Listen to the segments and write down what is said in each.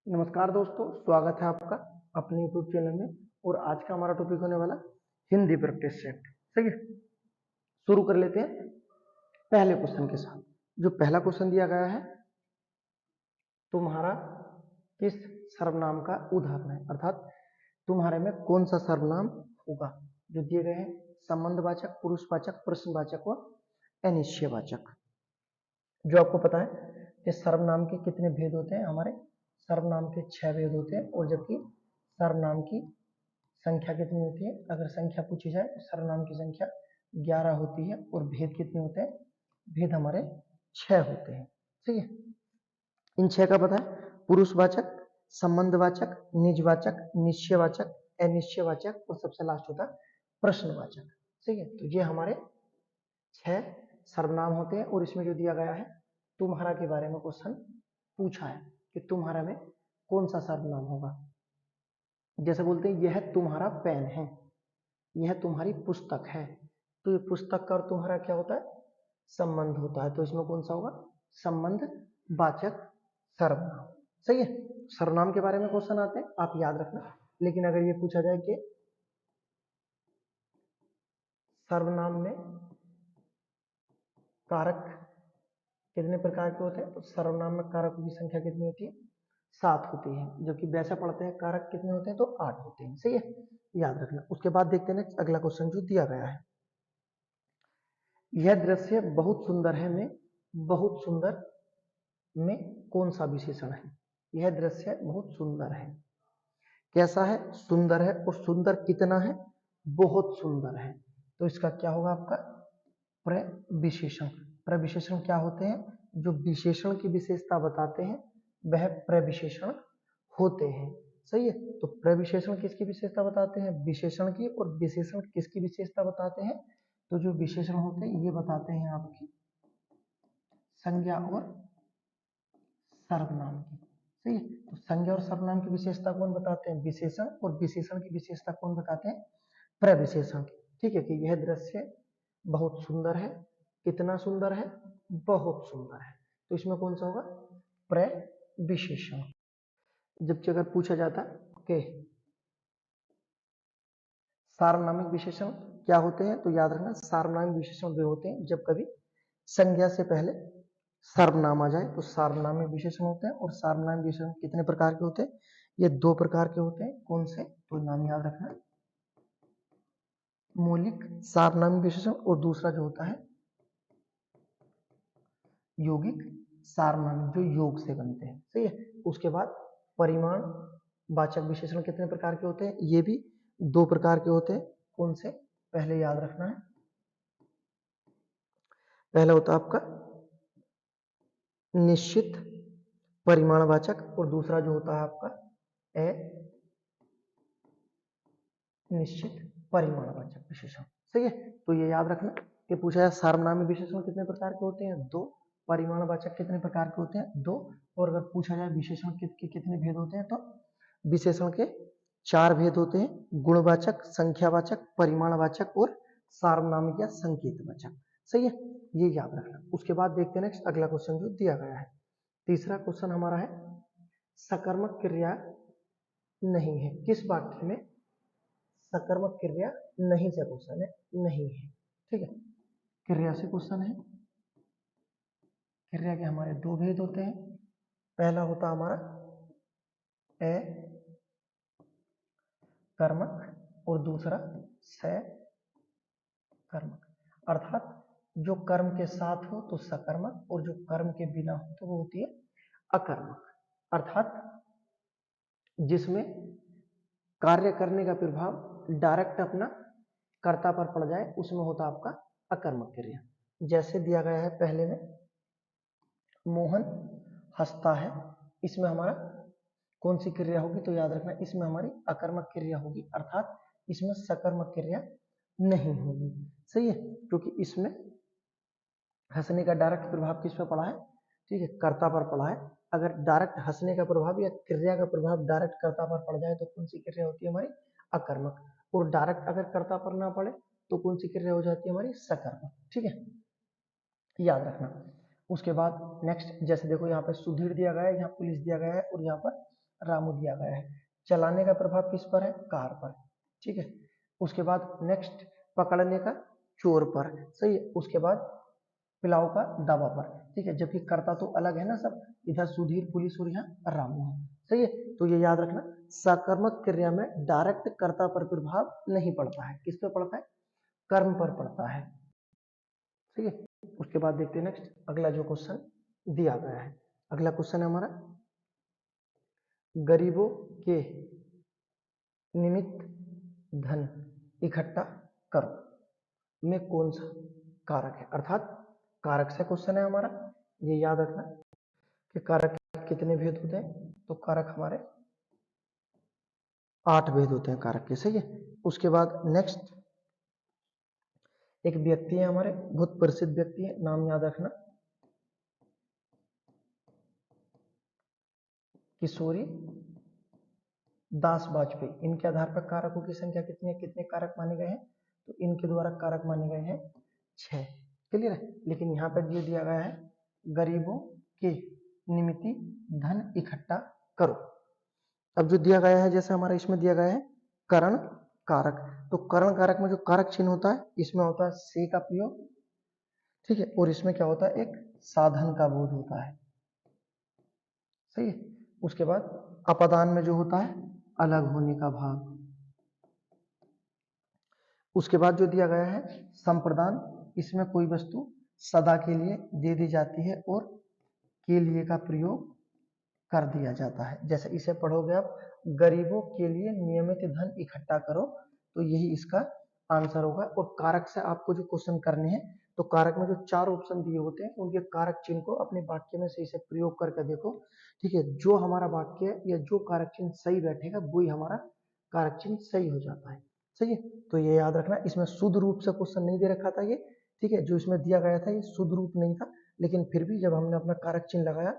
नमस्कार दोस्तों, स्वागत है आपका अपने यूट्यूब चैनल में। और आज का हमारा टॉपिक होने वाला हिंदी प्रैक्टिस सेट। सही है, शुरू कर लेते हैं पहले क्वेश्चन के साथ। जो पहला क्वेश्चन दिया गया है, तुम्हारा किस सर्वनाम का उदाहरण है, अर्थात तुम्हारे में कौन सा सर्वनाम होगा। जो दिए गए हैं संबंधवाचक, पुरुषवाचक, प्रश्नवाचक व अनिश्चयवाचक। जो आपको पता है कि सर्वनाम के कितने भेद होते हैं, हमारे सर्वनाम के 6 भेद होते हैं। और जबकि सर्वनाम की संख्या कितनी होती है, अगर संख्या पूछी जाए तो सर्वनाम की संख्या 11 होती है। और भेद कितने होते हैं, भेद हमारे 6 होते हैं। ठीक है, इन 6 का पता है, पुरुषवाचक, संबंधवाचक, निजवाचक, निश्चयवाचक, अनिश्चयवाचक और सबसे लास्ट होता है प्रश्नवाचक। ठीक है, तो ये हमारे 6 सर्वनाम होते हैं। और इसमें जो दिया गया है तुम्हारा के बारे में क्वेश्चन पूछा है कि तुम्हारा में कौन सा सर्वनाम होगा। जैसे बोलते हैं यह तुम्हारा पेन है, यह तुम्हारी पुस्तक है, तो ये पुस्तक का और तुम्हारा क्या होता है, संबंध होता है। तो इसमें कौन सा होगा, संबंध वाचक सर्वनाम। सही है, सर्वनाम के बारे में क्वेश्चन आते हैं, आप याद रखना। लेकिन अगर ये पूछा जाए कि सर्वनाम में कारक कितने प्रकार के होते हैं, तो सर्वनाम में कारकों की संख्या कितनी होती है, 7 होती है। जबकि वैसे पढ़ते हैं कारक कितने होते हैं, तो 8 होते हैं। सही है, याद रखना। उसके बाद देखते हैं नेक्स्ट अगला क्वेश्चन जो दिया गया है, यह दृश्य बहुत सुंदर है में बहुत सुंदर में कौन सा विशेषण है। यह दृश्य बहुत सुंदर है, कैसा है, सुंदर है। और सुंदर कितना है, बहुत सुंदर है। तो इसका क्या होगा आपका प्रविशेषण। प्रविशेषण क्या होते हैं, जो विशेषण की विशेषता बताते हैं वह प्रविशेषण होते हैं। सही है, तो प्रविशेषण किसकी विशेषता बताते हैं, विशेषण की। और विशेषण किसकी विशेषता बताते हैं, तो जो विशेषण होते हैं ये बताते हैं आपकी संज्ञा और सर्वनाम की। सही है, तो संज्ञा और सर्वनाम की विशेषता कौन बताते हैं, विशेषण। और विशेषण की विशेषता कौन बताते हैं, प्रविशेषण। ठीक है, कि यह दृश्य बहुत सुंदर है, कितना सुंदर है, बहुत सुंदर है। तो इसमें कौन सा होगा, प्रविशेषण। जबकि अगर पूछा जाता कि सार्वनामिक विशेषण क्या होते हैं, तो याद रखना सार्वनामिक विशेषण वे होते हैं जब कभी संज्ञा से पहले सर्वनाम आ जाए, तो सार्वनामिक विशेषण होते हैं। और सार्वनामिक विशेषण कितने प्रकार के होते हैं, ये 2 प्रकार के होते हैं। कौन से, तो नाम याद रखना, मौलिक सार्वनामिक विशेषण और दूसरा जो होता है यौगिक सार्वनामिक, जो योग से बनते हैं। सही है, उसके बाद परिमाण वाचक विशेषण कितने प्रकार के होते हैं, ये भी 2 प्रकार के होते हैं। कौन से, पहले याद रखना है, पहला होता है आपका निश्चित परिमाणवाचक और दूसरा जो होता है आपका अनिश्चित परिमाणवाचक विशेषण। सही है, तो ये याद रखना कि पूछा है सार्वनामिक विशेषण कितने प्रकार के होते हैं, 2। परिमाणवाचक कितने प्रकार के होते हैं, 2। और अगर पूछा जाए विशेषण के कितने भेद होते हैं, तो विशेषण के 4 भेद होते हैं, गुणवाचक, संख्यावाचक, परिमाणवाचक और सार्वनामिक या संकेतवाचक। सही है, ये याद रखना। उसके बाद देखते हैं नेक्स्ट अगला क्वेश्चन जो दिया गया है। तीसरा क्वेश्चन हमारा है सकर्मक क्रिया नहीं है, किस वाक्य में सकर्मक क्रिया नहीं से क्वेश्चन है, नहीं है। ठीक है, क्रिया से क्वेश्चन है। क्रिया के हमारे 2 भेद होते हैं, पहला होता हमारा अकर्मक और दूसरा सकर्मक। अर्थात जो कर्म के साथ हो तो सकर्मक, और जो कर्म के बिना हो तो वो होती है अकर्मक। अर्थात जिसमें कार्य करने का प्रभाव डायरेक्ट अपना कर्ता पर पड़ जाए, उसमें होता आपका अकर्मक क्रिया। जैसे दिया गया है पहले में, मोहन हंसता है, इसमें हमारा कौन सी क्रिया होगी, तो याद रखना इसमें हमारी अकर्मक क्रिया होगी। अर्थात इसमें सकर्मक क्रिया नहीं होगी। सही है, क्योंकि इसमें हंसने का डायरेक्ट प्रभाव किस पर पड़ा है, ठीक है, कर्ता पर पड़ा है। अगर डायरेक्ट हंसने का प्रभाव या क्रिया का प्रभाव डायरेक्ट कर्ता पर पड़ जाए तो कौन सी क्रिया होती है हमारी, अकर्मक। और डायरेक्ट अगर कर्ता पर ना पड़े तो कौन सी क्रिया हो जाती है हमारी, सकर्मक। ठीक है, याद रखना। उसके बाद नेक्स्ट, जैसे देखो यहाँ पे सुधीर दिया गया है, यहाँ पुलिस दिया गया है, और यहाँ पर रामू दिया गया है। चलाने का प्रभाव किस पर है? कार पर। ठीक है, उसके बाद नेक्स्ट पकड़ने का चोर पर। सही है, उसके बाद पिलाओ का दावा पर। ठीक है, जबकि कर्ता तो अलग है ना सब, इधर सुधीर पुलिस और यहाँ रामू है। सही है, तो ये याद रखना, सकर्मक क्रिया में डायरेक्ट कर्ता पर प्रभाव नहीं पड़ता है। किस पे पड़ता है? कर्म पर पड़ता है। ठीक है, उसके बाद देखते हैं नेक्स्ट अगला जो क्वेश्चन दिया गया है। अगला क्वेश्चन है हमारा, गरीबों के निमित्त धन इकट्ठा करो में कौन सा कारक है? अर्थात कारक से क्वेश्चन है हमारा। ये याद रखना कि कारक कितने भेद होते हैं, तो कारक हमारे 8 भेद होते हैं कारक के। सही है, उसके बाद नेक्स्ट एक व्यक्ति है हमारे, बहुत प्रसिद्ध व्यक्ति है, नाम याद रखना, किशोरी दास वाजपेयी। इनके आधार पर कारकों की संख्या कितनी है, कितने कारक माने गए हैं? तो इनके द्वारा कारक माने गए हैं 6। क्लियर है, लेकिन यहाँ पर जो दिया गया है, गरीबों के निमित्त धन इकट्ठा करो। अब जो दिया गया है, जैसे हमारा इसमें दिया गया है करण कारक, तो करण कारक में जो कारक चिन्ह होता है, इसमें होता है से का प्रयोग। ठीक है, और इसमें क्या होता है? एक साधन का बोध होता है। सही है, उसके बाद अपदान में जो होता है अलग होने का भाव। उसके बाद जो दिया गया है संप्रदान, इसमें कोई वस्तु सदा के लिए दे दी जाती है और के लिए का प्रयोग कर दिया जाता है। जैसे इसे पढ़ोगे आप, गरीबों के लिए नियमित धन इकट्ठा करो, तो यही इसका आंसर होगा। और कारक से आपको जो क्वेश्चन करने हैं, तो कारक में जो 4 ऑप्शन दिए होते हैं, उनके कारक चिन्ह को अपने वाक्य में सही से प्रयोग करके देखो। ठीक है, जो हमारा वाक्य या जो कारक चिन्ह सही बैठेगा वही हमारा कारक चिन्ह सही हो जाता है। सही है, तो ये याद रखना, इसमें शुद्ध रूप से क्वेश्चन नहीं दे रखा था ये। ठीक है, जो इसमें दिया गया था ये शुद्ध रूप नहीं था, लेकिन फिर भी जब हमने अपना कारक चिन्ह लगाया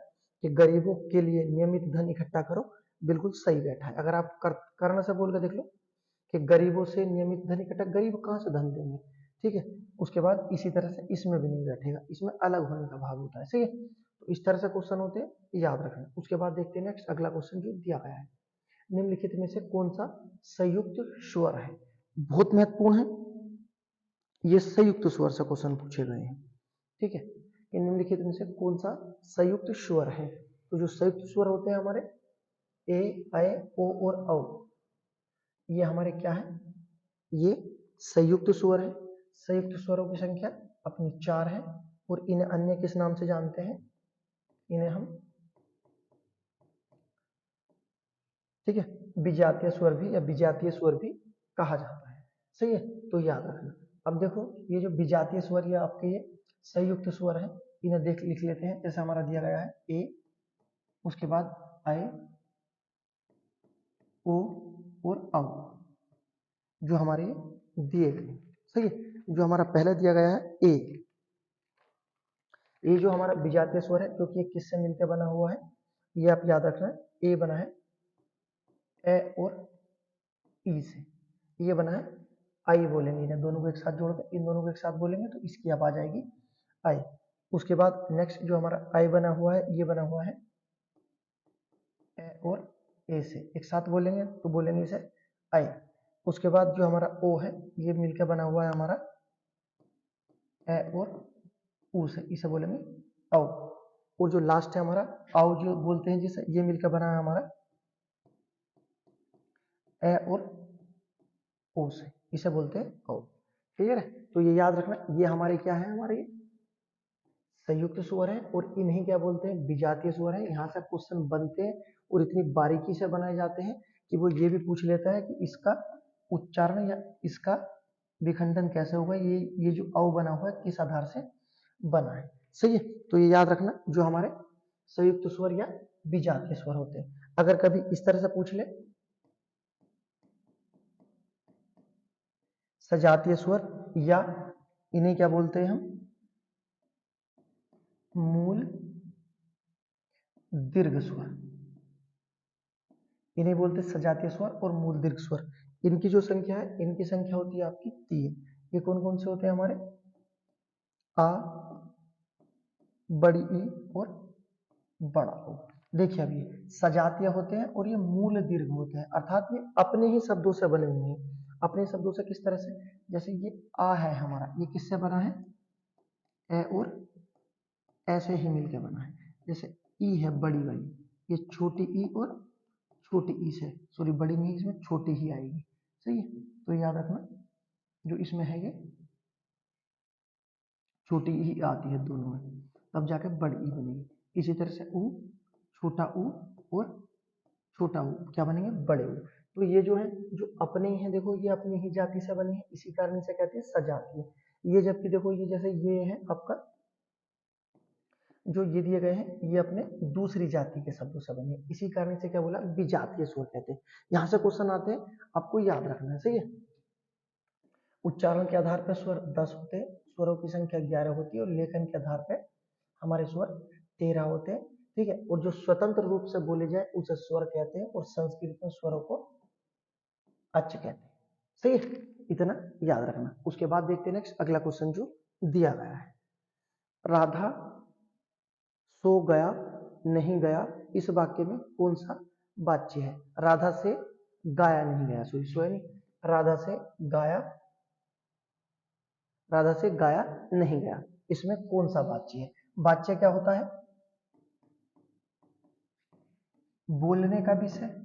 कि गरीबों के लिए नियमित धन इकट्ठा करो, बिल्कुल सही बैठा है। अगर आप कर्ण से बोल के देख लो कि गरीबों से नियमित धन इकट्ठा, गरीब कहाँ से धन देंगे? ठीक है, उसके बाद इसी तरह से इसमें भी नहीं बैठेगा, इसमें अलग होने का भाव होता है। सही है, तो इस तरह से क्वेश्चन होते हैं, याद रखना। उसके बाद देखते हैं नेक्स्ट अगला क्वेश्चन जो दिया गया है, निम्नलिखित में से कौन सा संयुक्त स्वर है? बहुत महत्वपूर्ण है, ये संयुक्त स्वर से क्वेश्चन पूछे गए हैं। ठीक है, कि निम्नलिखित में से कौन सा संयुक्त स्वर है? तो जो संयुक्त स्वर होते हैं हमारे ए, ऐ, ओ और औ, ये हमारे क्या है? ये संयुक्त स्वर है। संयुक्त स्वरों की संख्या अपनी 4 है, और इन्हें अन्य किस नाम से जानते हैं? इन्हें हम, ठीक है, विजातीय स्वर भी या विजातीय स्वर भी कहा जाता है। सही है, तो याद रखना। अब देखो, ये जो विजातीय स्वर या आपके ये संयुक्त स्वर है, इन्हें लिख लेते हैं। जैसे हमारा दिया गया है ए, उसके बाद ऐ, ओ और औ, जो हमारे दिए गए। सही है, जो हमारा पहले दिया गया है ए, ये जो हमारा विजातीय स्वर है, क्योंकि ये किससे मिलकर बना हुआ है, ये आप याद रखना, ए बना है ए और ई से, ये बना है आई बोलेंगे, इन्हें दोनों को एक साथ जोड़कर, इन दोनों को एक साथ बोलेंगे तो इसकी अब आ जाएगी आई। उसके बाद नेक्स्ट जो हमारा आई बना हुआ है, ये बना हुआ है ए और ए से, एक साथ बोलेंगे तो बोलेंगे इसे आई। उसके बाद जो हमारा ओ है, ये मिलकर बना हुआ है हमारा ए और ऊ से, इसे बोलेंगे औ। और जो लास्ट है हमारा औ जो बोलते हैं जिसे, ये मिलकर बना है हमारा ए और ओ से, इसे बोलते हैं औ। क्लियर है, तो ये याद रखना, ये हमारे क्या है? हमारे संयुक्त स्वर है, और इन्हीं क्या बोलते हैं? विजातीय स्वर है। यहाँ से क्वेश्चन बनते हैं और इतनी बारीकी से बनाए जाते हैं कि वो ये भी पूछ लेता है कि इसका उच्चारण या इसका विखंडन कैसे होगा, ये जो औ बना हुआ है किस आधार से बना है। सही है, तो ये याद रखना, जो हमारे संयुक्त स्वर या विजातीय स्वर होते हैं। अगर कभी इस तरह से पूछ ले, सजातीय स्वर, या इन्हें क्या बोलते हैं हम? मूल दीर्घ स्वर, इन्हें बोलते हैं सजातीय स्वर और मूल दीर्घ स्वर। इनकी जो संख्या है, इनकी संख्या होती है आपकी 3। ये कौन कौन से होते हैं हमारे? आ, बड़ी ई और बड़ा ओ। देखिए अभी सजातीय होते हैं और ये मूल दीर्घ होते हैं, अर्थात ये अपने ही शब्दों से बने हुए हैं। अपने शब्दों से किस तरह से, जैसे ये आ है हमारा, ये किससे बना है, ए और ऐसे ही मिलकर बना है। जैसे ई है बड़ी वाली, ये छोटी ई और छोटी ई से, सॉरी बड़ी नहीं, इसमें छोटी ही आएगी, सही है। तो याद रखना जो इसमें है ये छोटी ई आती है दोनों में, तब जाकर बड़ी ई बनेगी। इसी तरह से ऊ, छोटा ऊ और छोटा ऊ क्या बनेंगे, बड़े ऊ। तो ये जो है जो अपने ही है, देखो ये अपनी ही जाति से बने हैं, इसी कारण से कहते हैं सजातीय। ये जबकि देखो ये जैसे ये है आपका, जो ये दिए गए हैं ये अपने दूसरी जाति के शब्दों से बने, इसी कारण से क्या बोला, विजातीय स्वर कहते हैं। यहां से क्वेश्चन आते हैं, आपको याद रखना है, सही है। उच्चारण के आधार पर स्वर 10 होते हैं, स्वरों की संख्या 11 होती है, और लेखन के आधार पर हमारे स्वर 13 होते हैं, ठीक है। और जो स्वतंत्र रूप से बोले जाए उसे स्वर कहते हैं, और संस्कृत में स्वरों को अच कहते हैं, सही है। इतना याद रखना। उसके बाद देखते हैं नेक्स्ट अगला क्वेश्चन जो दिया गया है, राधा सो गया नहीं गया, इस वाक्य में कौन सा वाच्य है। राधा से गाया नहीं गया, सॉरी सोया नहीं, राधा से गाया, राधा से गाया नहीं गया, इसमें कौन सा वाच्य है। वाच्य क्या होता है, बोलने का विषय।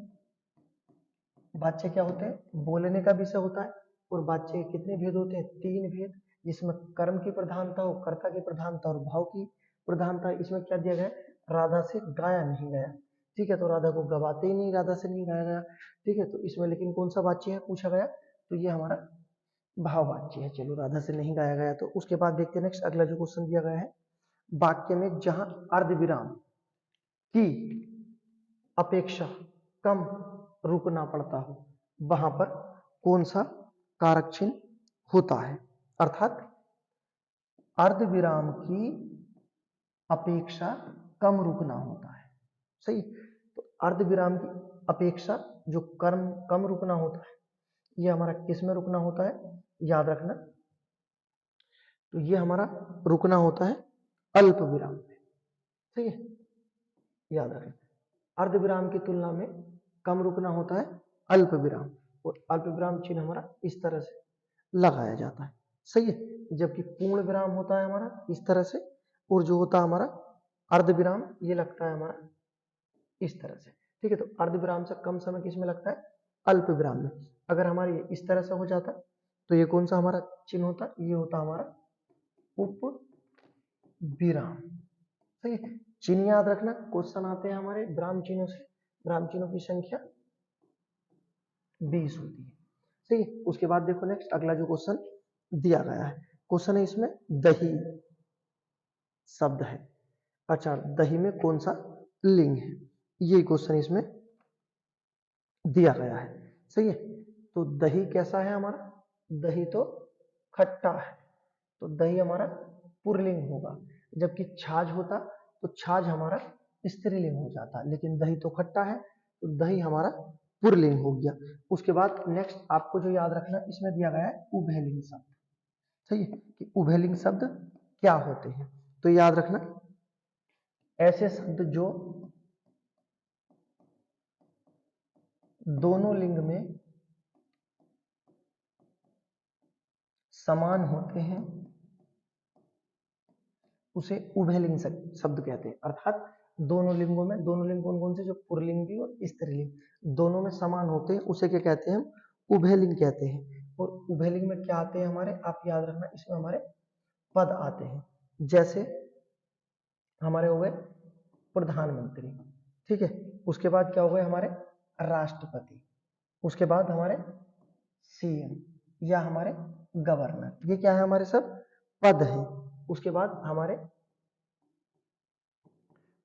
वाच्य क्या होते हैं, बोलने का विषय होता है। और वाच्य के कितने भेद होते हैं, 3 भेद, जिसमें कर्म की प्रधानता हो, कर्ता की प्रधानता और भाव की प्रधानता। इसमें क्या दिया गया है, राधा से गाया नहीं गया, ठीक है। तो राधा को गवाते ही नहीं, राधा से नहीं गाया गया, ठीक है। तो इसमें लेकिन कौन सा वाच्य है पूछा गया, तो ये हमारा भाववाच्य है। चलो राधा से नहीं गाया गया। तो उसके बाद देखते हैं नेक्स्ट अगला जो क्वेश्चन दिया गया है, वाक्य में जहां अर्ध विराम की अपेक्षा कम रुकना पड़ता हो, वहां पर कौन सा कारक चिन्ह होता है। अर्थात अर्ध विराम की अपेक्षा कम रुकना होता है, सही। तो अर्ध विराम की अपेक्षा जो कर्म कम रुकना होता है, ये हमारा किस में रुकना होता है, याद रखना। तो ये हमारा रुकना होता है अल्प विराम में, सही है, याद रखना। अर्ध विराम की तुलना में कम रुकना होता है अल्प विराम, और अल्प विराम चिन्ह हमारा इस तरह से लगाया जाता है, सही है। जबकि पूर्ण विराम होता है हमारा इस तरह से, और जो होता है हमारा अर्ध विराम ये लगता है हमारा इस तरह से, ठीक है। तो अर्ध विराम से कम समय किस में लगता है, अल्प विराम में। अगर हमारे ये इस तरह से हो जाता तो ये कौन सा हमारा चिन्ह होता, ये होता हमारा उप विराम, सही है। चिन्ह याद रखना, क्वेश्चन आते हैं हमारे विराम चिन्हों से, विराम चिन्हों की संख्या 20 होती है, सही है। उसके बाद देखो नेक्स्ट अगला जो क्वेश्चन दिया गया है, क्वेश्चन है इसमें दही शब्द है, अच्छा दही में कौन सा लिंग है, ये क्वेश्चन इसमें दिया गया है, सही है। तो दही कैसा है हमारा, दही तो खट्टा है, तो दही हमारा पुरलिंग होगा। जबकि छाछ होता तो छाछ हमारा स्त्रीलिंग हो जाता, लेकिन दही तो खट्टा है तो दही हमारा पुरलिंग हो गया। उसके बाद नेक्स्ट आपको जो याद रखना, इसमें दिया गया है उभयलिंग शब्द, सही है, कि उभयलिंग शब्द क्या होते हैं। तो याद रखना ऐसे शब्द जो दोनों लिंग में समान होते हैं उसे उभयलिंग शब्द कहते हैं। अर्थात दोनों लिंगों में, दोनों लिंग कौन कौन से, जो पुरलिंग भी और स्त्रीलिंग दोनों में समान होते हैं, उसे क्या कहते हैं, हम उभयलिंग कहते हैं। और उभयलिंग में क्या आते हैं हमारे, आप याद रखना, इसमें हमारे पद आते हैं, जैसे हमारे हो गए प्रधानमंत्री, ठीक है। उसके बाद क्या हो गए हमारे राष्ट्रपति, उसके बाद हमारे सीएम या हमारे गवर्नर, ये क्या है हमारे सब पद हैं। उसके बाद हमारे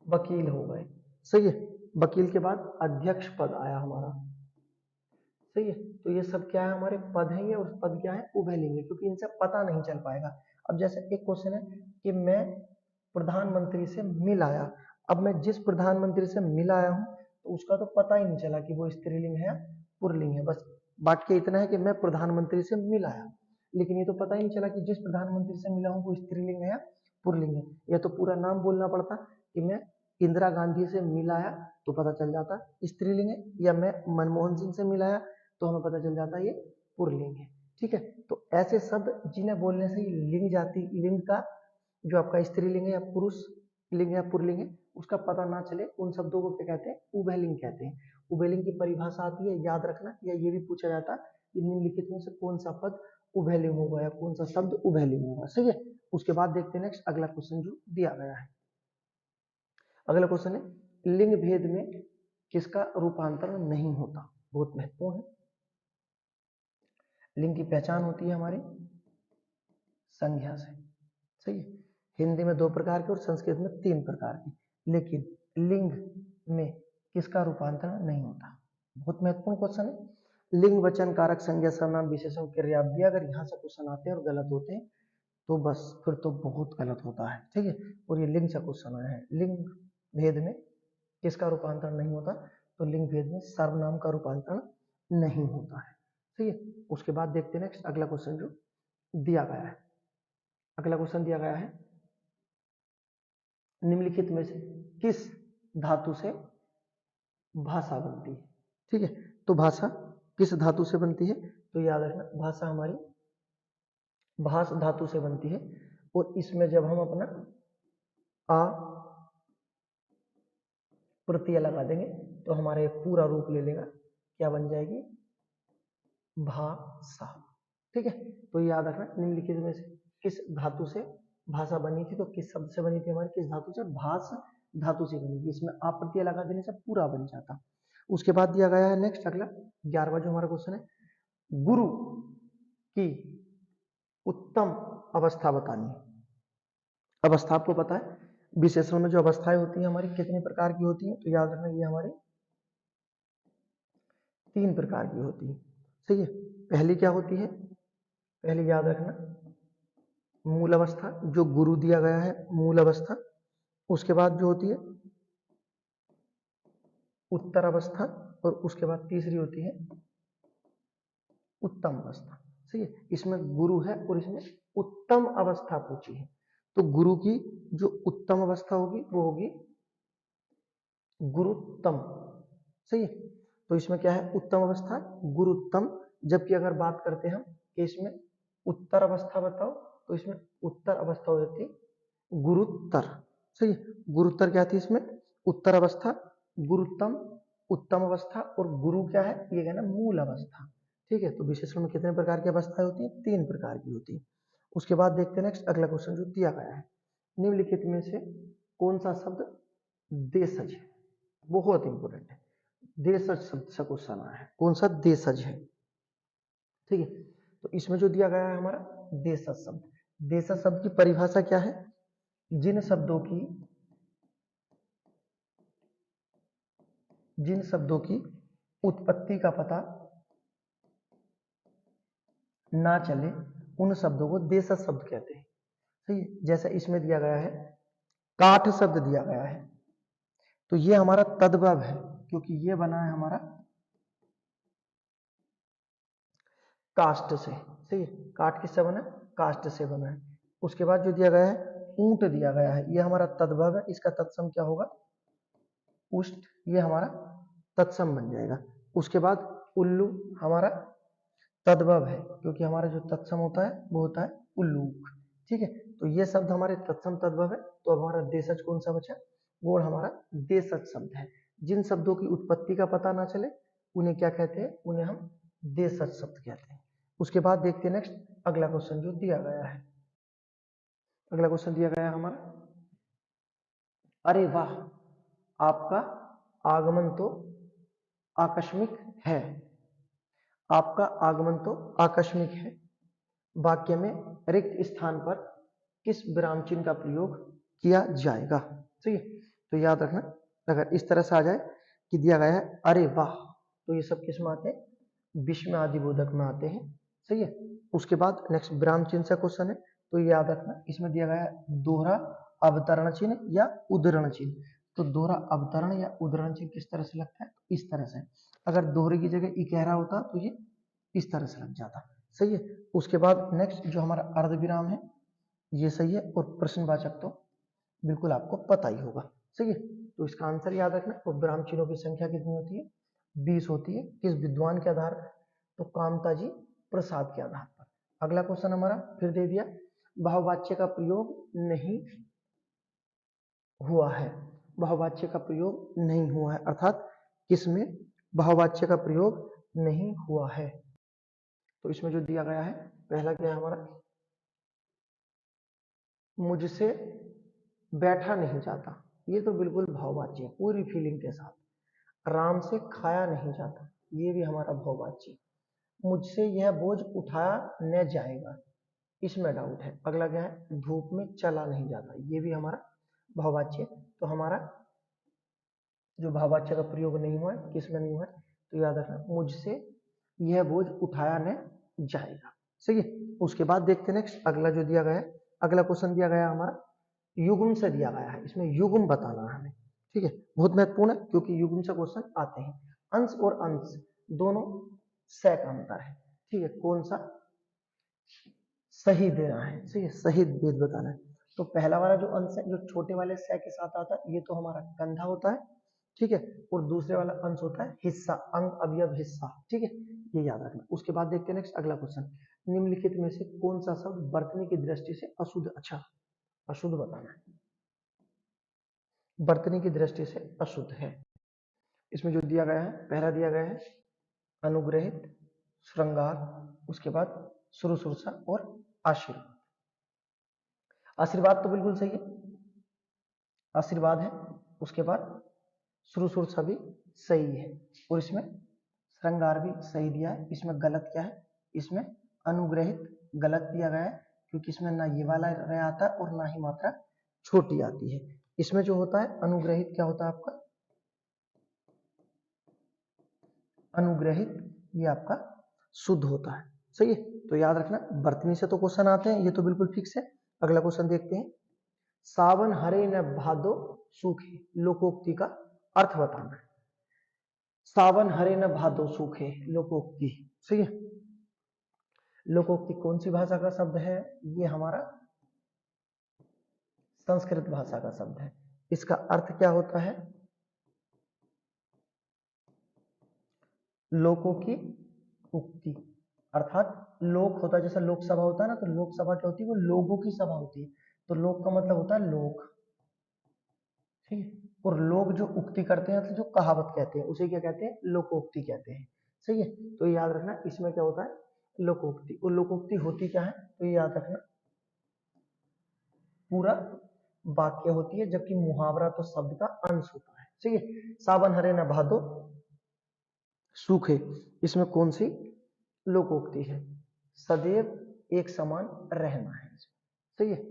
वकील हो गए, सही है। वकील के बाद अध्यक्ष पद आया हमारा, सही है। तो ये सब क्या है, हमारे पद हैं ये, और पद क्या है, उभयलिंग है, क्योंकि इनसे पता नहीं चल पाएगा। अब जैसे एक क्वेश्चन है कि मैं प्रधानमंत्री से मिल आया, अब मैं जिस प्रधानमंत्री से मिल आया हूं तो उसका तो पता ही नहीं चला कि वो स्त्रीलिंग है या पुरलिंग है, बस वाक्य इतना है कि मैं प्रधानमंत्री से मिल आया, लेकिन ये तो पता ही नहीं चला कि जिस प्रधानमंत्री से मिला हूं वो स्त्रीलिंग है या पुरलिंग है। या तो पूरा नाम बोलना पड़ता कि मैं इंदिरा गांधी से मिलाया तो पता चल जाता स्त्रीलिंग है, या मैं मनमोहन सिंह से मिलाया तो हमें पता चल जाता ये पुल्लिंग है। ठीक है, तो ऐसे शब्द जिन्हें बोलने से लिंग जाति लिंग का जो आपका स्त्रीलिंग है या पुरुष लिंग या पुल्लिंग है उसका पता ना चले, उन शब्दों को क्या कहते हैं? उभयलिंग कहते हैं। उभयलिंग की परिभाषा आती है, याद रखना, या ये भी पूछा जाता कि निम्नलिखित में से कौन सा पद उभयलिंग होगा या कौन सा शब्द उभयलिंग होगा। सही है, उसके बाद देखते हैं नेक्स्ट अगला क्वेश्चन जो दिया गया है। अगला क्वेश्चन है लिंग भेद में किसका रूपांतरण नहीं होता? बहुत महत्वपूर्ण है। लिंग की पहचान होती है हमारी संज्ञा से। सही है, हिंदी में 2 प्रकार के और संस्कृत में 3 प्रकार के, लेकिन लिंग में किसका रूपांतरण नहीं होता? बहुत महत्वपूर्ण क्वेश्चन है। लिंग वचन कारक संज्ञा सर्वनाम विशेषण क्रियाविधि अगर यहाँ से क्वेश्चन आते हैं और गलत होते हैं तो बस फिर तो बहुत गलत होता है। ठीक है, और ये लिंग से क्वेश्चन आया है। लिंग भेद में किसका रूपांतरण नहीं होता? तो लिंग भेद में सर्वनाम का रूपांतरण नहीं होता है। ठीक है, उसके बाद देखते हैं नेक्स्ट अगला क्वेश्चन जो दिया गया है। अगला क्वेश्चन दिया गया है निम्नलिखित में से किस धातु से भाषा बनती है? ठीक है, तो भाषा किस धातु से बनती है? तो याद रखना भाषा हमारी भास धातु से बनती है, और इसमें जब हम अपना आ प्रत्यय लगा देंगे तो हमारा एक पूरा रूप ले लेगा, क्या बन जाएगी? भाषा। ठीक है, तो याद रखना निम्नलिखित में से किस धातु से भाषा बनी थी? तो किस शब्द से बनी थी हमारी? किस धातु से? भास धातु से बनी थी। इसमें आ प्रत्यय लगा देने से पूरा बन जाता। उसके बाद दिया गया है नेक्स्ट अगला 11वां जो हमारा क्वेश्चन है, गुरु की उत्तम अवस्था बतानी। अवस्था आपको पता है, विशेषण में जो अवस्थाएं होती हैं हमारी कितने प्रकार की होती हैं? तो याद रखना ये हमारी 3 प्रकार की होती है। सही है, पहली क्या होती है? पहली याद रखना मूल अवस्था, जो गुरु दिया गया है मूल अवस्था। उसके बाद जो होती है उत्तर अवस्था, और उसके बाद तीसरी होती है उत्तम अवस्था। सही है, इसमें गुरु है और इसमें उत्तम अवस्था पूछी है। तो गुरु की जो उत्तम अवस्था होगी वो होगी गुरुत्तम। सही है, तो इसमें क्या है? उत्तम अवस्था गुरुत्तम। जबकि अगर बात करते हैं हम कि इसमें उत्तर अवस्था बताओ, तो इसमें उत्तर अवस्था हो जाती है गुरुत्तर। सही है, गुरुत्तर क्या थी? इसमें उत्तर अवस्था, गुरुत्तम, उत्तम अवस्था, और गुरु क्या है? ये क्या ना मूल अवस्था। ठीक है, तो विशेषण में कितने प्रकार की अवस्थाएं होती हैं? 3 प्रकार की होती है। उसके बाद देखते हैं नेक्स्ट अगला क्वेश्चन जो दिया गया है, निम्नलिखित में से कौन सा शब्द देशज है? बहुत इंपॉर्टेंट है, देशज शब्द से क्वेश्चन आया है। कौन सा? देशज है। ठीक है, तो इसमें जो दिया गया है हमारा देशज शब्द, देशज शब्द की परिभाषा क्या है? जिन शब्दों की उत्पत्ति का पता ना चले उन शब्दों को देशज शब्द कहते हैं। सही है, जैसे इसमें दिया गया है काठ शब्द दिया गया है, तो ये हमारा तद्भव है क्योंकि ये बना है हमारा काष्ठ से। सही है, काठ किससे बना? काष्ठ से बना है। उसके बाद जो दिया गया है ऊंट दिया गया है, ये हमारा तद्भव है, इसका तत्सम क्या होगा? उष्ट, ये हमारा तत्सम बन जाएगा। उसके बाद उल्लू हमारा तद्भव है क्योंकि हमारा जो तत्सम होता है वो होता है उल्लूक। ठीक है, तो ये शब्द हमारे तत्सम तद्भव है, तो अब हमारा देशज कौन सा बचा? वो हमारा देशज शब्द है। जिन शब्दों की उत्पत्ति का पता ना चले उन्हें क्या कहते हैं? उन्हें हम देशज शब्द कहते हैं। उसके बाद देखते हैं नेक्स्ट अगला क्वेश्चन जो दिया गया है। अगला क्वेश्चन दिया गया है हमारा, अरे वाह आपका आगमन तो आकस्मिक है। आपका आगमन तो आकस्मिक है वाक्य में रिक्त स्थान पर किस विराम चिन्ह का प्रयोग किया जाएगा? ठीक है, तो याद रखना अगर इस तरह से आ जाए कि दिया गया है अरे वाह, तो ये सब किस में आते हैं? विस्मय आदि बोधक में आते हैं। सही है, उसके बाद नेक्स्ट विराम चिन्ह से क्वेश्चन है, तो याद रखना इसमें दिया गया है दोहरा अवतरण चिन्ह या उद्धरण चिन्ह। तो दोहरा अवतरण या उद्धरण चिन्ह किस तरह से लगता है? इस तरह से। अगर दोहरे की जगह इकहरा होता तो ये इस तरह से लग जाता। सही है, उसके बाद नेक्स्ट जो हमारा अर्धविराम है ये सही है, और प्रश्नवाचक तो बिल्कुल आपको पता ही होगा। सही है, तो इसका आंसर याद रखना, उपविराम चिन्हों की संख्या कितनी होती है? 20 होती है। किस विद्वान के आधार पर? तो कामताजी प्रसाद के आधार पर। अगला क्वेश्चन हमारा फिर दे दिया, बहुवाच्य का प्रयोग नहीं हुआ है। बहुवाच्य का प्रयोग नहीं हुआ है अर्थात किसमें बहुवाच्य का प्रयोग नहीं हुआ है? तो इसमें जो दिया गया है, पहला क्या है हमारा, मुझसे बैठा नहीं जाता, ये तो बिल्कुल बहुवाच्य है पूरी फीलिंग के साथ। राम से खाया नहीं जाता, ये भी हमारा बहुवाच्य। मुझसे यह बोझ उठाया न जाएगा, इसमें डाउट है। अगला क्या है, धूप में चला नहीं जाता, ये भी हमारा बहुवाच्य। तो हमारा जो बहुवाच्य का प्रयोग नहीं हुआ है, किसमें नहीं हुआ है? तो याद रखना, मुझसे यह बोझ उठाया न जाएगा। सही है। उसके बाद देखते हैं नेक्स्ट, अगला जो दिया गया है, अगला क्वेश्चन दिया गया है हमारा युग्म से दिया गया है। इसमें युग्म बताना है हमें, ठीक है, बहुत महत्वपूर्ण है क्योंकि युग्म से क्वेश्चन आते हैं। अंश और अंश दोनों से का अंतर है, ठीक है, कौन सा सही देना है, सही है, सही भेद बताना है। तो पहला वाला जो अंश है, जो छोटे वाले से के साथ आता है, ये तो हमारा कंधा होता है, ठीक है, और दूसरे वाला अंश होता है हिस्सा, अंग अवयव हिस्सा, ठीक है, ये याद रखना। उसके बाद देखते हैं नेक्स्ट अगला क्वेश्चन, निम्नलिखित में से कौन सा शब्द बर्तनी की दृष्टि से अशुद्ध, अच्छा अशुद्ध बताना है, बर्तनी की दृष्टि से अशुद्ध है। इसमें जो दिया गया है, पहला दिया गया है अनुग्रहित, श्रृंगार, उसके बाद शुश्रूषा और आशीर्वाद। आशीर्वाद तो बिल्कुल सही है, आशीर्वाद है। उसके बाद शुश्रूषा भी सही है, और इसमें श्रृंगार भी सही दिया है। इसमें गलत क्या है, इसमें अनुग्रहित गलत दिया गया है क्योंकि इसमें ना ये वाला रह आता है और ना ही मात्रा छोटी आती है। इसमें जो होता है अनुग्रहित क्या होता है आपका, अनुग्रहित ये आपका शुद्ध होता है, सही है। तो याद रखना, बर्तनी से तो क्वेश्चन आते हैं, ये तो बिल्कुल फिक्स है। अगला क्वेश्चन देखते हैं, सावन हरे न भादो सूखे, लोकोक्ति का अर्थ बताना है। सावन हरे न भादो सूखे, लोकोक्ति, सही है। लोकोक्ति कौन सी भाषा का शब्द है? ये हमारा संस्कृत भाषा का शब्द है। इसका अर्थ क्या होता है? लोकों की उक्ति, अर्थात लोक होता है, जैसा लोकसभा होता है ना, तो लोकसभा क्या होती है? वो लोगों की सभा होती है। तो लोक का मतलब होता है लोक, ठीक है, और लोग जो उक्ति करते हैं, तो जो कहावत कहते हैं, उसे क्या कहते हैं? लोकोक्ति कहते हैं, सही है। तो याद रखना, इसमें क्या होता है? लोकोक्ति। और लोकोक्ति होती क्या है? तो ये याद रखना, पूरा वाक्य होती है, जबकि मुहावरा तो शब्द का अंश होता है, ठीक है। सावन हरे न भादो सूखे, इसमें कौन सी लोकोक्ति है? सदैव एक समान रहना है, सही है,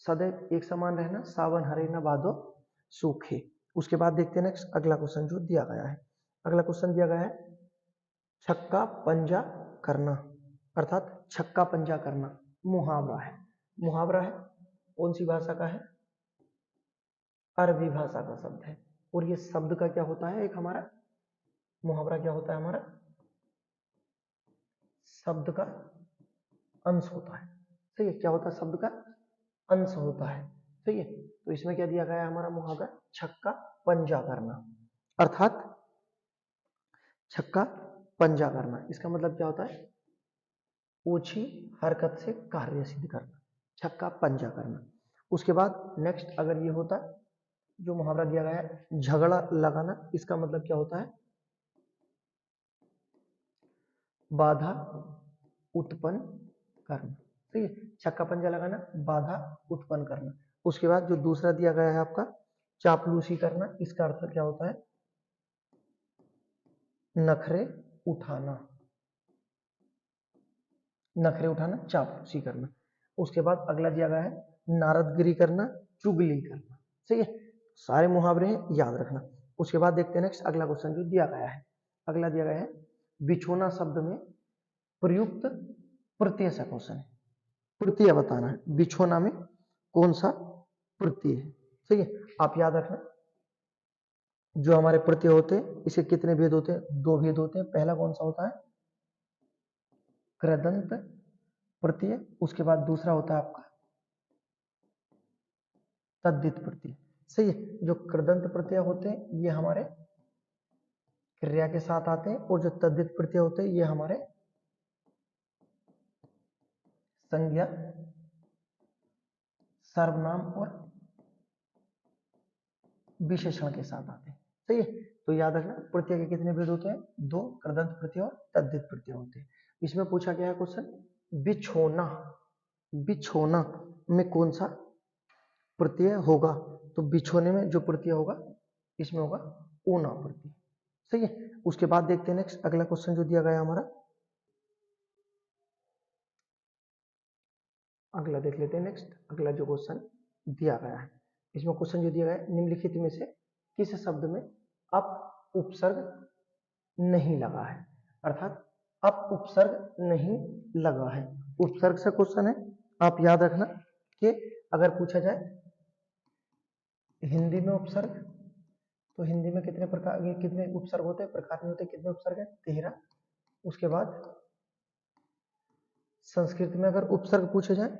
सदैव एक समान रहना, सावन हरे न भादो सूखे। उसके बाद देखते हैं नेक्स्ट अगला क्वेश्चन जो दिया गया है। अगला क्वेश्चन दिया गया है छक्का पंजा करना, अर्थात छक्का पंजा करना मुहावरा है। मुहावरा है, कौन सी भाषा का है? अरबी भाषा का शब्द है। और ये शब्द का क्या होता है? एक हमारा मुहावरा क्या होता है? हमारा शब्द का अंश होता है, सही है। क्या होता है? शब्द का अंश होता है, सही है। तो इसमें क्या दिया गया है हमारा मुहावरा? छक्का पंजा करना, अर्थात छक्का पंजा करना, इसका मतलब क्या होता है? ओछी हरकत से कार्य सिद्ध करना, छक्का पंजा करना। उसके बाद नेक्स्ट अगर ये होता, जो मुहावरा दिया गया है झगड़ा लगाना, इसका मतलब क्या होता है? बाधा उत्पन्न करना, ठीक है, छक्का पंजा लगाना, बाधा उत्पन्न करना। उसके बाद जो दूसरा दिया गया है आपका चापलूसी करना, इसका अर्थ क्या होता है? नखरे उठाना, नखरे उठाना, चापलूसी करना। उसके बाद अगला दिया गया है नारदगिरी करना, चुगली करना, सही है। सारे मुहावरे हैं, याद रखना। उसके बाद देखते हैं नेक्स्ट अगला क्वेश्चन जो दिया गया है। अगला दिया गया है बिछोना शब्द में प्रयुक्त प्रत्यय से क्वेश्चन है, प्रत्यय बताना है, बिछोना में कौन सा प्रत्यय है, ठीक है। आप याद रखना, जो हमारे प्रत्यय होते हैं इसके कितने भेद होते हैं? दो भेद होते हैं। पहला कौन सा होता है? कृदंत प्रत्यय, उसके बाद दूसरा होता है आपका तद्धित प्रत्यय, सही है। जो कृदंत प्रत्यय होते हैं ये हमारे क्रिया के साथ आते हैं, और जो तद्धित प्रत्यय होते हैं ये हमारे संज्ञा, सर्वनाम और विशेषण के साथ आते हैं। सही है। तो याद रखना प्रत्यय के कितने भेद होते हैं? दो, कृदंत प्रत्यय और तद्धित प्रत्यय होते हैं। इसमें पूछा गया है क्वेश्चन, बिछोना, बिछोना में कौन सा प्रत्यय होगा? तो बिछोने में जो प्रत्यय होगा इसमें होगा ऊना प्रत्यय। सही है। उसके बाद देखते हैं नेक्स्ट अगला क्वेश्चन जो दिया गया हमारा, अगला देख लेते हैं। नेक्स्ट अगला जो क्वेश्चन दिया गया है, इसमें क्वेश्चन जो दिया गया है, निम्नलिखित में से किस शब्द में अप उपसर्ग नहीं लगा है? अर्थात अप उपसर्ग नहीं लगा है। उपसर्ग से क्वेश्चन है, आप याद रखना कि अगर पूछा जाए हिंदी में उपसर्ग, तो हिंदी में कितने प्रकार, कितने उपसर्ग होते हैं, प्रकार में होते हैं, कितने उपसर्ग है? 13। उसके बाद संस्कृत में अगर उपसर्ग पूछे जाए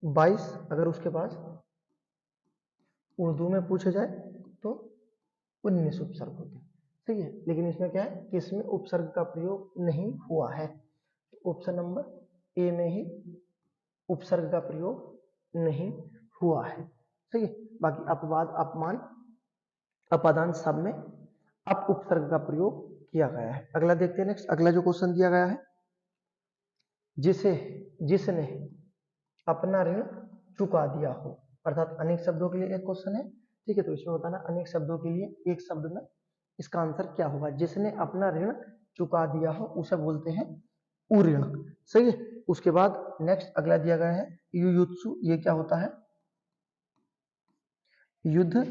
22, अगर उसके पास उर्दू में पूछे जाए तो 19 उपसर्ग होते हैं। ठीक है। लेकिन इसमें क्या है कि इसमें उपसर्ग का प्रयोग नहीं हुआ है। ऑप्शन नंबर ए में ही उपसर्ग का प्रयोग नहीं हुआ है। ठीक है। बाकी अपवाद, अपमान, अपादान सब में अप उपसर्ग का प्रयोग किया गया है। अगला देखते हैं नेक्स्ट अगला जो क्वेश्चन दिया गया है, जिसे, जिसने अपना ऋण चुका दिया हो। अर्थात अनेक शब्दों के लिए एक क्वेश्चन है। ठीक है। तो इसमें बताना अनेक शब्दों के लिए एक शब्द में इसका आंसर क्या होगा। जिसने अपना ऋण चुका दिया हो उसे बोलते हैं उऋण। सही है। उसके बाद नेक्स्ट अगला दिया गया है युयुत्सु। ये क्या होता है? युद्ध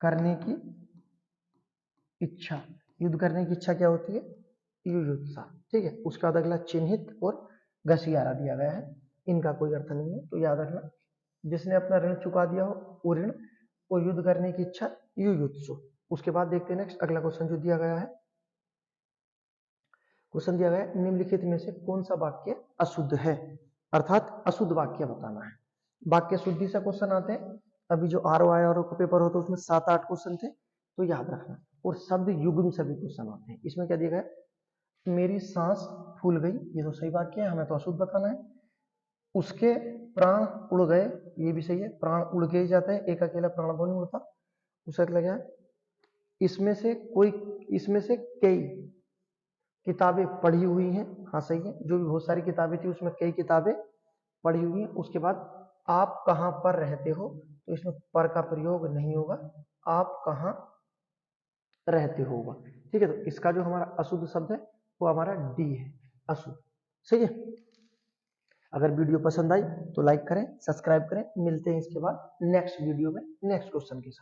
करने की इच्छा। युद्ध करने की इच्छा क्या होती है? युयुत्सा। ठीक है। उसका बाद अगला चिन्हित और घसियारा दिया गया है। इनका कोई अर्थ नहीं है, तो याद रखना जिसने अपना ऋण चुका दिया हो उऋण, और युद्ध करने की इच्छा युयुत्सु। उसके बाद देखते हैं नेक्स्ट अगला क्वेश्चन जो दिया गया है। क्वेश्चन दिया गया है निम्नलिखित में से कौन सा वाक्य अशुद्ध है? अर्थात अशुद्ध वाक्य बताना है। वाक्य शुद्धि से क्वेश्चन आते हैं। अभी जो ROI का पेपर होता है उसमें 7-8 क्वेश्चन थे, तो याद रखना। और शब्द युग्म से भी क्वेश्चन आते हैं। इसमें क्या दिया गया है? मेरी सांस फूल गई, ये तो सही वाक्य है, हमें तो अशुद्ध बताना है। उसके प्राण उड़ गए, ये भी सही है, प्राण उड़ के ही जाते हैं, एक अकेला प्राण तो नहीं उड़ता। उसका क्या गया? इसमें से कोई, इसमें से कई किताबें पढ़ी हुई हैं। हाँ सही है। जो भी बहुत सारी किताबें थी उसमें कई किताबें पढ़ी हुई हैं। उसके बाद आप कहाँ पर रहते हो, तो इसमें पर का प्रयोग नहीं होगा, आप कहाँ रहते होगा। ठीक है। तो इसका जो हमारा अशुद्ध शब्द है वो हमारा डी है, अशुद्ध। सही है। अगर वीडियो पसंद आई तो लाइक करें, सब्सक्राइब करें। मिलते हैं इसके बाद नेक्स्ट वीडियो में नेक्स्ट क्वेश्चन के साथ।